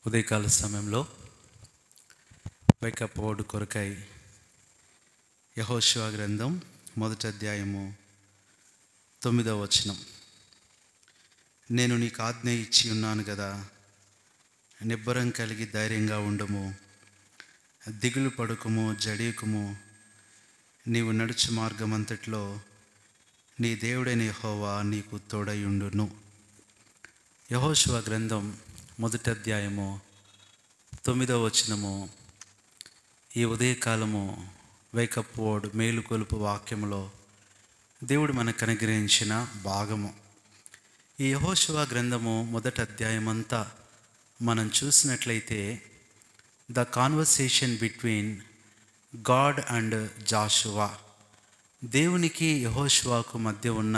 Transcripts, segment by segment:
ఉదయకాల సమయంలో wake up word కొరకై యెహోషువ గ్రంథం 1వ అధ్యాయము 9వ వచనం. నేను నీకు ఆజ్ఞ ఇచ్చి ఉన్నాను కదా, నిబ్బరం కలిగి ధైర్యంగా ఉండుము, దిగులు పడుకుము, జడియుకుము. నీవు నడుచు మార్గమంతట్లో నీ దేవుడైన యెహోవా నీకు తోడై ఉండును. యెహోషువ గ్రంథం 1వ అధ్యాయము 9వ వచనము ఈ ఉదయకాలము వేకప్ వర్డ్ మేలుకొలుపు వాక్యములో దేవుడు మనకు అనుగ్రహించిన భాగము. ఈ యెహోషువ గ్రంథము 1వ అధ్యాయం అంతా మనం చూసినట్లయితే the conversation between God and Joshua, దేవునికి యెహోషువకు మధ్య ఉన్న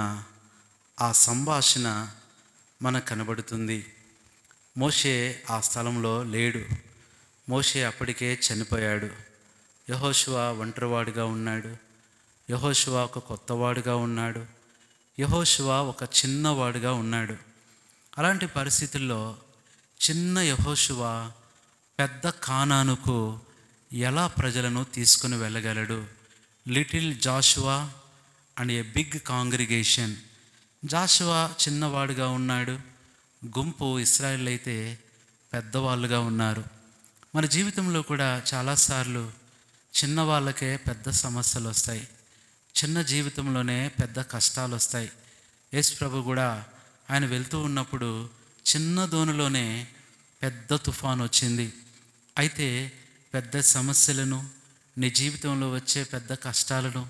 ఆ సంభాషణ మనకు కనబడుతుంది. మోషే ఆ స్థలంలో లేడు. మోషే అప్పటికే చనిపోయాడు. యెహోషువ ఒంటరివాడిగా ఉన్నాడు. యెహోషువ ఒక కొత్తవాడిగా ఉన్నాడు. యెహోషువ ఒక చిన్నవాడిగా ఉన్నాడు. అలాంటి పరిస్థితుల్లో చిన్న యెహోషువ పెద్ద కానానుకు ఎలా ప్రజలను తీసుకుని వెళ్ళగలడు? Little Joshua and a big congregation. Joshua చిన్నవాడుగా ఉన్నాడు, గుంపు ఇశ్రాయేల్ అయితే పెద్దవాళ్ళుగా ఉన్నారు. మన జీవితంలో కూడా చాలాసార్లు చిన్నవాళ్ళకే పెద్ద సమస్యలు వస్తాయి, చిన్న జీవితంలోనే పెద్ద కష్టాలు వస్తాయి. యేసు ప్రభు కూడా ఆయన వెళ్తూ ఉన్నప్పుడు చిన్న దోణిలోనే పెద్ద తుఫాను వచ్చింది. అయితే పెద్ద సమస్యలను, నీ జీవితంలో వచ్చే పెద్ద కష్టాలను,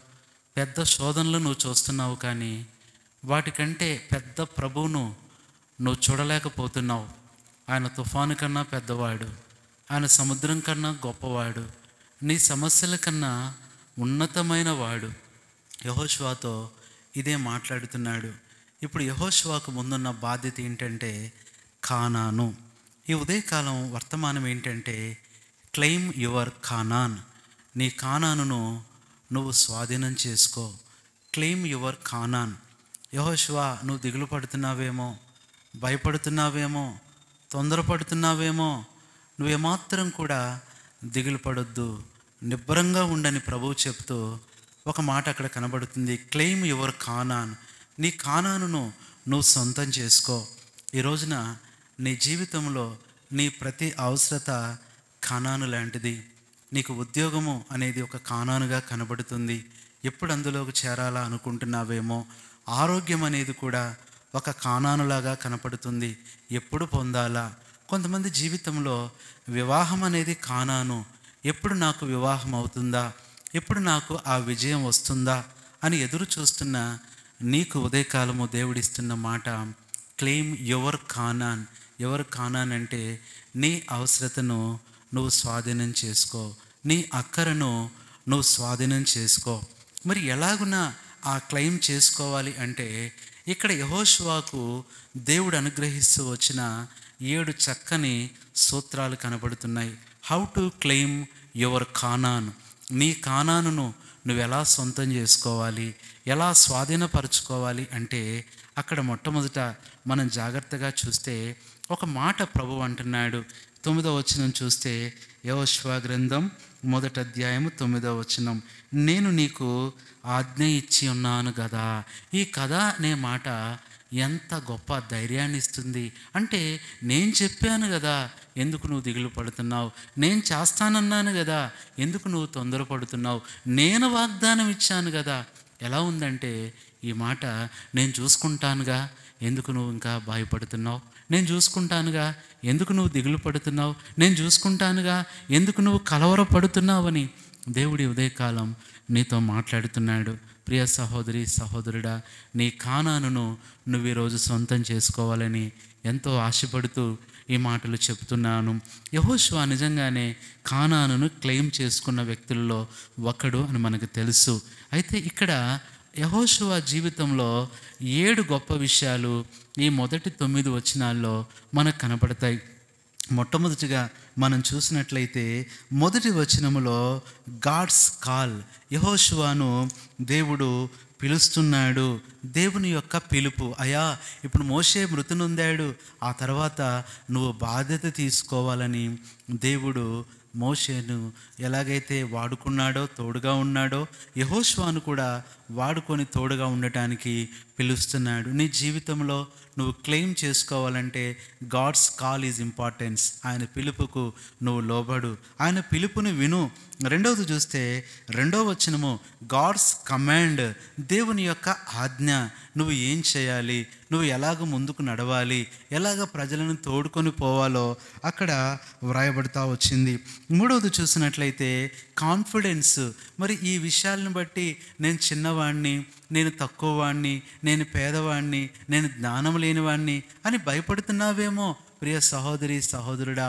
పెద్ద శోధనలు నువ్వు చూస్తున్నావు, కానీ వాటికంటే పెద్ద ప్రభువును నువ్వు చూడలేకపోతున్నావు. ఆయన తుఫాను కన్నా పెద్దవాడు, ఆయన సముద్రం కన్నా గొప్పవాడు, నీ సమస్యల కన్నా ఉన్నతమైన వాడు. యెహోషువతో ఇదే మాట్లాడుతున్నాడు. ఇప్పుడు యెహోషువకు ముందున్న బాధ్యత ఏంటంటే కానాను. ఈ ఉదయకాలం వర్తమానం ఏంటంటే క్లెయిమ్ యువర్ కానాన్. నీ కానానును నువ్వు స్వాధీనం చేసుకో. Claim your Conan. యెహోషువ, నువ్వు దిగులు పడుతున్నావేమో, భయపడుతున్నావేమో, తొందరపడుతున్నావేమో, నువ్వేమాత్రం కూడా దిగులు పడొద్దు, నిబ్బరంగా ఉండని ప్రభువు చెప్తూ ఒక మాట అక్కడ కనబడుతుంది. Claim your Conan. నీ కానానును నువ్వు సొంతం చేసుకో. ఈ రోజున నీ జీవితంలో నీ ప్రతి అవసరత కానాను లాంటిది. నీకు ఉద్యోగము అనేది ఒక కానానుగా కనబడుతుంది. ఎప్పుడు అందులోకి చేరాలా అనుకుంటున్నావేమో. ఆరోగ్యం అనేది కూడా ఒక కానానులాగా కనపడుతుంది. ఎప్పుడు పొందాలా? కొంతమంది జీవితంలో వివాహం అనేది కానాను. ఎప్పుడు నాకు వివాహం అవుతుందా, ఎప్పుడు నాకు ఆ విజయం వస్తుందా అని ఎదురు చూస్తున్న నీకు ఉదయకాలము దేవుడిస్తున్న మాట claim your Conan. Your Conan అంటే నీ అవసరతను నువ్వు స్వాధీనం చేసుకో, నీ అక్కరను నువ్వు స్వాధీనం చేసుకో. మరి ఎలాగున ఆ క్లెయిమ్ చేసుకోవాలి అంటే ఇక్కడ యెహోషువకు దేవుడు అనుగ్రహిస్తూ వచ్చిన 7 చక్కని సూత్రాలు కనబడుతున్నాయి. How to claim your Conan. నీ కానానును నువ్వు ఎలా సొంతం చేసుకోవాలి, ఎలా స్వాధీనపరచుకోవాలి అంటే అక్కడ మొట్టమొదట మనం జాగ్రత్తగా చూస్తే ఒక మాట ప్రభువు అంటున్నాడు. 9వ వచనం చూస్తే యెహోషువ గ్రంథం 1వ అధ్యాయము 9వ వచనం. నేను నీకు ఆజ్ఞ ఇచ్చి ఉన్నాను కదా. ఈ కథ అనే మాట ఎంత గొప్ప ధైర్యాన్ని ఇస్తుంది అంటే, నేను చెప్పాను కదా, ఎందుకు నువ్వు దిగులు పడుతున్నావు? నేను చేస్తానన్నాను కదా, ఎందుకు నువ్వు తొందరపడుతున్నావు? నేను వాగ్దానం ఇచ్చాను కదా. ఎలా ఉందంటే ఈ మాట, నేను చూసుకుంటానుగా, ఎందుకు నువ్వు ఇంకా భయపడుతున్నావు? నేను చూసుకుంటానుగా, ఎందుకు నువ్వు దిగులు పడుతున్నావు? నేను చూసుకుంటానుగా, ఎందుకు నువ్వు కలవరపడుతున్నావని దేవుడి ఉదయకాలం నీతో మాట్లాడుతున్నాడు. ప్రియ సహోదరి సహోదరుడా, నీ కానానును నువ్వు ఈరోజు సొంతం చేసుకోవాలని ఎంతో ఆశపడుతూ ఈ మాటలు చెప్తున్నాను. యెహోషువ నిజంగానే కానానును క్లెయిమ్ చేసుకున్న వ్యక్తుల్లో ఒకడు అని మనకు తెలుసు. అయితే ఇక్కడ యెహోషువ జీవితంలో 7 గొప్ప విషయాలు ఈ మొదటి 9 వచనాల్లో మనకు కనపడతాయి. మొట్టమొదటిగా మనం చూసినట్లయితే మొదటి వచనములో గాడ్స్ కాల్, యెహోషువను దేవుడు పిలుస్తున్నాడు. దేవుని యొక్క పిలుపు, అయ్యా ఇప్పుడు మోషే మృతి నొందాడు, ఆ తర్వాత నువ్వు బాధ్యత తీసుకోవాలని దేవుడు మోషేను ఎలాగైతే వాడుకున్నాడో, తోడుగా ఉన్నాడో, యెహోషువను కూడా వాడుకొని తోడుగా ఉండటానికి పిలుస్తున్నాడు. నీ జీవితంలో నువ్వు క్లెయిమ్ చేసుకోవాలంటే గాడ్స్ కాల్ ఈజ్ ఇంపార్టెన్స్. ఆయన పిలుపుకు నువ్వు లోబడు, ఆయన పిలుపుని విను. రెండవది చూస్తే 2వ వచనము గాడ్స్ కమాండ్, దేవుని యొక్క ఆజ్ఞ. నువ్వు ఏం చేయాలి, నువ్వు ఎలాగ ముందుకు నడవాలి, ఎలాగ ప్రజలను తోడుకొని పోవాలో అక్కడ వ్రాయబడతా వచ్చింది. మూడవది చూసినట్లయితే కాన్ఫిడెన్స్. మరి ఈ విషయాలను బట్టి నేను చిన్నవాడిని, నేను తక్కువ వాడిని, నేను పేదవాడిని, నేను జ్ఞానం లేనివాడిని అని భయపడుతున్నావేమో. ప్రియ సహోదరి సహోదరుడా,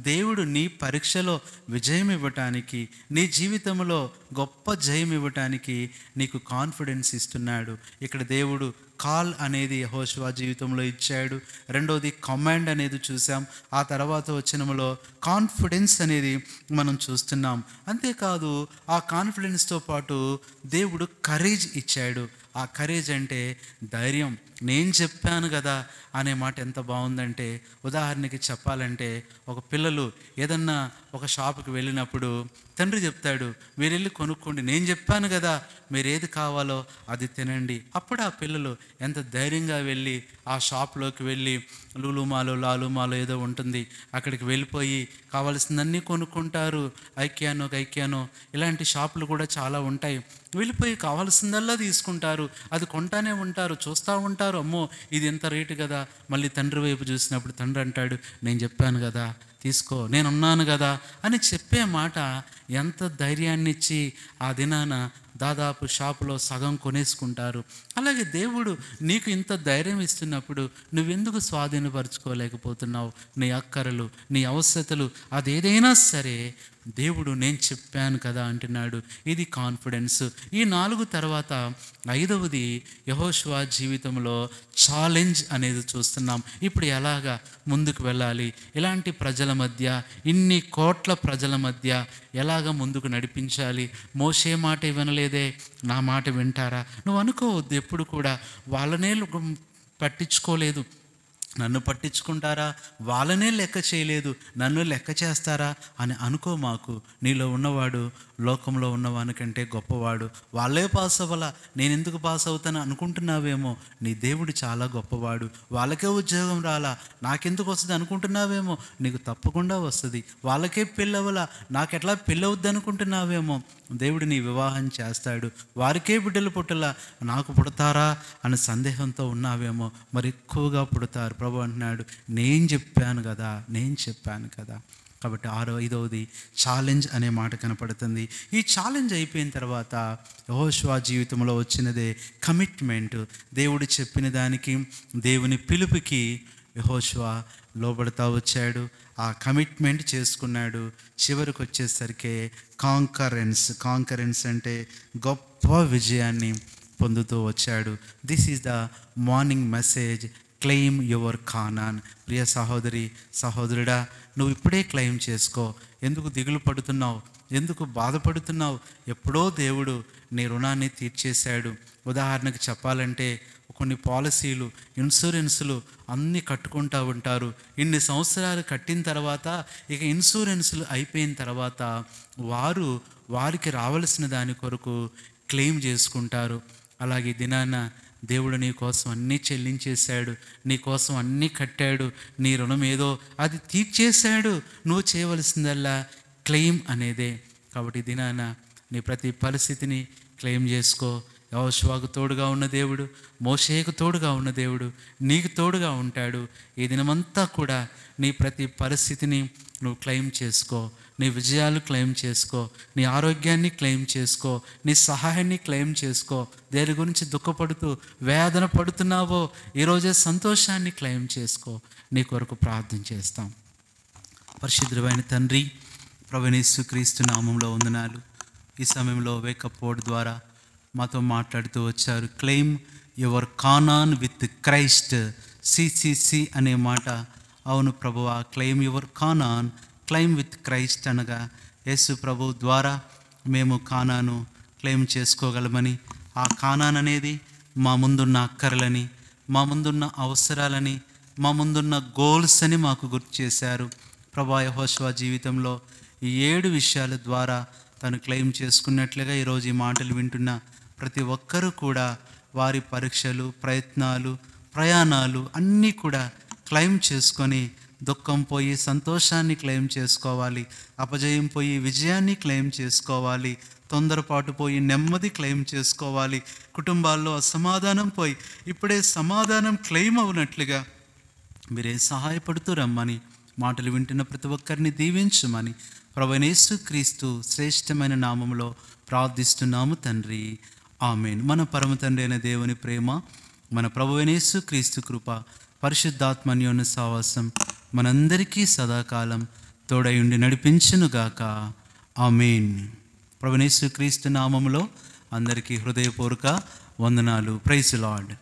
దేవుడు నీ పరీక్షలో విజయం ఇవ్వటానికి, నీ జీవితంలో గొప్ప జయం ఇవ్వటానికి నీకు కాన్ఫిడెన్స్ ఇస్తున్నాడు. ఇక్కడ దేవుడు కాల్ అనేది యెహోషువ జీవితంలో ఇచ్చాడు. రెండోది కమాండ్ అనేది చూసాం. ఆ తర్వాత వచనములో కాన్ఫిడెన్స్ అనేది మనం చూస్తున్నాం. అంతేకాదు ఆ కాన్ఫిడెన్స్తో పాటు దేవుడు కరేజ్ ఇచ్చాడు. ఆ కరేజ్ అంటే ధైర్యం. నేను చెప్పాను కదా అనే మాట ఎంత బాగుందంటే, ఉదాహరణకి చెప్పాలంటే ఒక పిల్లలు ఏదన్నా ఒక షాపుకి వెళ్ళినప్పుడు తండ్రి చెప్తాడు, మీరు వెళ్ళి కొనుక్కోండి, నేను చెప్పాను కదా మీరు ఏది కావాలో అది తినండి. అప్పుడు ఆ పిల్లలు ఎంత ధైర్యంగా వెళ్ళి ఆ షాప్లోకి వెళ్ళి లూలుమాలో లాలుమాలో ఏదో ఉంటుంది, అక్కడికి వెళ్ళిపోయి కావాల్సిందన్నీ కొనుక్కుంటారు. ఐక్యానో ఇలాంటి షాపులు కూడా చాలా ఉంటాయి. వెళ్ళిపోయి కావాల్సిందల్లా తీసుకుంటారు, అది కొంటానే ఉంటారు, చూస్తూ ఉంటారు. అమ్మో ఇది ఎంత రేటు కదా. మళ్ళీ తండ్రి వైపు చూసినప్పుడు తండ్రి అంటాడు, నేను చెప్పాను కదా తీసుకో, నేనున్నాను కదా అని చెప్పే మాట ఎంత ధైర్యాన్ని ఇచ్చి ఆ దినాన దాదాపు షాపులో సగం కొనేసుకుంటారు. అలాగే దేవుడు నీకు ఇంత ధైర్యం ఇస్తున్నప్పుడు నువ్వెందుకు స్వాధీనపరచుకోలేకపోతున్నావు? నీ అక్కరలు, నీ అవసరతలు, అదేదైనా సరే దేవుడు నేను చెప్పాను కదా అంటున్నాడు. ఇది కాన్ఫిడెన్స్. ఈ 4 తర్వాత 5వది యెహోషువ జీవితంలో ఛాలెంజ్ అనేది చూస్తున్నాం. ఇప్పుడు ఎలాగా ముందుకు వెళ్ళాలి, ఇలాంటి ప్రజల మధ్య, ఇన్ని కోట్ల ప్రజల మధ్య ఎలాగ ముందుకు నడిపించాలి? మోషే మాట వినలేదే, నా మాట వింటారా? నువ్వు అనుకోవద్దు ఎప్పుడు కూడా వాళ్ళనే పట్టించుకోలేదు, నన్ను పట్టించుకుంటారా, వాళ్ళనే లెక్క చేయలేదు, నన్ను లెక్క చేస్తారా అని అనుకో మాకు. నీలో ఉన్నవాడు లోకంలో ఉన్నవానికంటే గొప్పవాడు. వాళ్ళే పాస్ అవ్వాలా, నేను ఎందుకు పాస్ అవుతాను అనుకుంటున్నావేమో. నీ దేవుడు చాలా గొప్పవాడు. వాళ్ళకే ఉద్యోగం రాలా, నాకెందుకు వస్తుంది అనుకుంటున్నావేమో. నీకు తప్పకుండా వస్తుంది. వాళ్ళకే పెళ్ళవలా, నాకెట్లా పెళ్ళవుద్ది అనుకుంటున్నావేమో. దేవుడు నీ వివాహం చేస్తాడు. వారికే బిడ్డలు పుట్టలా, నాకు పుడతారా అని సందేహంతో ఉన్నావేమో. మరి ఎక్కువగా పుడతారు. ప్రభు అంటున్నాడు, నేను చెప్పాను కదా. కాబట్టి 5వది ఛాలెంజ్ అనే మాట కనపడుతుంది. ఈ ఛాలెంజ్ అయిపోయిన తర్వాత యెహోషువ జీవితంలో వచ్చినదే కమిట్మెంట్. దేవుడు చెప్పిన దానికి, దేవుని పిలుపుకి యెహోషువ లోబడతా వచ్చాడు. ఆ కమిట్మెంట్ చేసుకున్నాడు. చివరికి వచ్చేసరికి కాంకరెన్స్ అంటే గొప్ప విజయాన్ని పొందుతూ వచ్చాడు. This is the morning message, claim your Canaan. ప్రియ సహోదరి సహోదరుడా, నువ్వు ఇప్పుడే క్లెయిమ్ చేసుకో. ఎందుకు దిగులు పడుతున్నావు? ఎందుకు బాధపడుతున్నావు? ఎప్పుడో దేవుడు నీ రుణాన్ని తీర్చేశాడు. ఉదాహరణకు చెప్పాలంటే కొన్ని పాలసీలు, ఇన్సూరెన్సులు అన్నీ కట్టుకుంటూ ఉంటారు. ఇన్ని సంవత్సరాలు కట్టిన తర్వాత ఇక ఇన్సూరెన్సులు అయిపోయిన తర్వాత వారికి రావాల్సిన దాని కొరకు క్లెయిమ్ చేసుకుంటారు. అలాగే దినాన దేవుడు నీ కోసం అన్నీ చెల్లించేశాడు, నీ కోసం అన్నీ కట్టాడు. నీ రుణం ఏదో అది తీర్చేశాడు. నువ్వు చేయవలసిందల్లా క్లెయిమ్ అనేదే. కాబట్టి దినాన నీ ప్రతి పరిస్థితిని క్లెయిమ్ చేసుకో. యెహోషువకు తోడుగా ఉన్న దేవుడు, మోషేకు తోడుగా ఉన్న దేవుడు నీకు తోడుగా ఉంటాడు. ఈ దినమంతా కూడా నీ ప్రతి పరిస్థితిని నువ్వు క్లెయిమ్ చేసుకో. నీ విజయాలు క్లెయిమ్ చేసుకో, నీ ఆరోగ్యాన్ని క్లెయిమ్ చేసుకో, నీ సహాయాన్ని క్లెయిమ్ చేసుకో. దేని గురించి దుఃఖపడుతూ వేదన పడుతున్నావో ఈరోజే సంతోషాన్ని క్లెయిమ్ చేసుకో. నీ కొరకు ప్రార్థన చేస్తాం. పరిశుద్ధమైన తండ్రి, ప్రభువైన యేసుక్రీస్తు నామములో వందనాలు. ఈ సమయంలో వేకప్ వర్డ్ ద్వారా మాతో మాట్లాడుతూ వచ్చారు. Claim your Conan with Christ. CCC అనే మాట అవును ప్రభువా, claim your Conan, claim with Christ అనగా యేసు ప్రభు ద్వారా మేము కానాను క్లెయిమ్ చేసుకోగలమని, ఆ కానాన్ అనేది మా ముందున్న అక్కర్లని, మా ముందున్న అవసరాలని, మా ముందున్న గోల్స్ అని మాకు గుర్తు చేశారు. ప్రభువా, యెహోషువ జీవితంలో ఈ 7 విషయాల ద్వారా తను క్లెయిమ్ చేసుకున్నట్లుగా ఈరోజు ఈ మాటలు వింటున్న ప్రతి ఒక్కరూ కూడా వారి పరీక్షలు, ప్రయత్నాలు, ప్రయాణాలు అన్నీ కూడా క్లెయిమ్ చేసుకొని దుఃఖం పోయి సంతోషాన్ని క్లెయిమ్ చేసుకోవాలి, అపజయం పోయి విజయాన్ని క్లెయిమ్ చేసుకోవాలి, తొందరపాటు పోయి నెమ్మది క్లెయిమ్ చేసుకోవాలి, కుటుంబాల్లో అసమాధానం పోయి ఇప్పుడే సమాధానం క్లెయిమ్ అవునట్లుగా మీరే సహాయపడుతూ రమ్మని, మాటలు వింటున్న ప్రతి ఒక్కరిని దీవించమని ప్రభువైన యేసుక్రీస్తు శ్రేష్టమైన నామములో ప్రార్థిస్తున్నాము తండ్రి, ఆమేన్. మన పరమ తండ్రి అయిన దేవుని ప్రేమ, మన ప్రభువైన యేసుక్రీస్తు కృప, పరిశుద్ధాత్మ అన్యోన్య సహవాసం మనందరికీ సదాకాలం తోడై ఉండి నడిపించునుగాక, ఆమేన్. ప్రభువైన యేసుక్రీస్తు నామములో అందరికీ హృదయపూర్వక వందనాలు. Praise the lord.